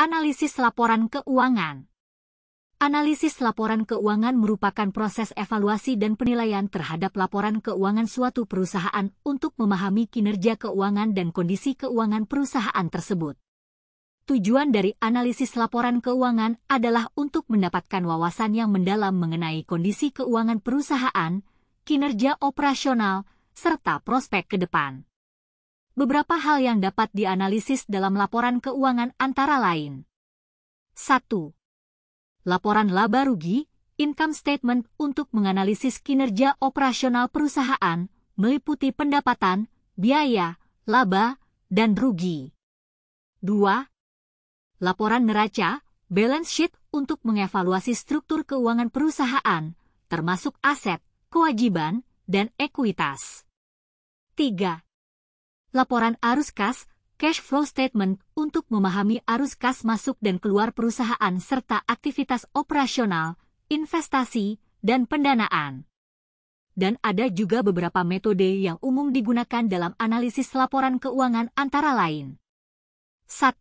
Analisis laporan keuangan. Analisis laporan keuangan merupakan proses evaluasi dan penilaian terhadap laporan keuangan suatu perusahaan untuk memahami kinerja keuangan dan kondisi keuangan perusahaan tersebut. Tujuan dari analisis laporan keuangan adalah untuk mendapatkan wawasan yang mendalam mengenai kondisi keuangan perusahaan, kinerja operasional, serta prospek ke depan. Beberapa hal yang dapat dianalisis dalam laporan keuangan antara lain. 1. Laporan laba rugi, income statement untuk menganalisis kinerja operasional perusahaan, meliputi pendapatan, biaya, laba, dan rugi. 2. Laporan neraca, balance sheet untuk mengevaluasi struktur keuangan perusahaan, termasuk aset, kewajiban, dan ekuitas. 3. Laporan arus kas, cash flow statement untuk memahami arus kas masuk dan keluar perusahaan serta aktivitas operasional, investasi, dan pendanaan. Dan ada juga beberapa metode yang umum digunakan dalam analisis laporan keuangan antara lain. 1.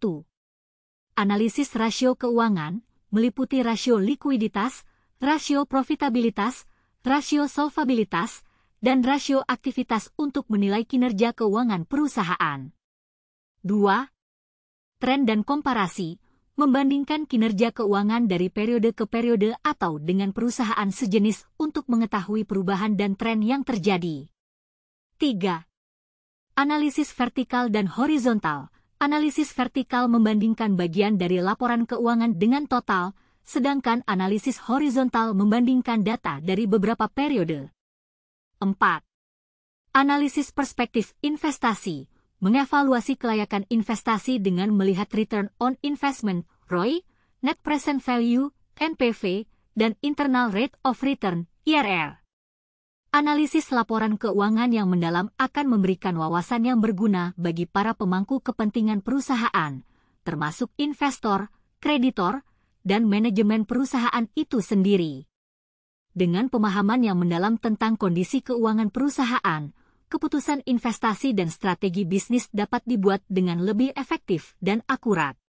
Analisis rasio keuangan, meliputi rasio likuiditas, rasio profitabilitas, rasio solvabilitas, dan rasio aktivitas untuk menilai kinerja keuangan perusahaan. 2. Tren dan komparasi, membandingkan kinerja keuangan dari periode ke periode atau dengan perusahaan sejenis untuk mengetahui perubahan dan tren yang terjadi. 3. Analisis vertikal dan horizontal. Analisis vertikal membandingkan bagian dari laporan keuangan dengan total, sedangkan analisis horizontal membandingkan data dari beberapa periode. 4. Analisis perspektif investasi. Mengevaluasi kelayakan investasi dengan melihat return on investment, ROI, net present value, NPV, dan internal rate of return, IRR. Analisis laporan keuangan yang mendalam akan memberikan wawasan yang berguna bagi para pemangku kepentingan perusahaan, termasuk investor, kreditor, dan manajemen perusahaan itu sendiri. Dengan pemahaman yang mendalam tentang kondisi keuangan perusahaan, keputusan investasi dan strategi bisnis dapat dibuat dengan lebih efektif dan akurat.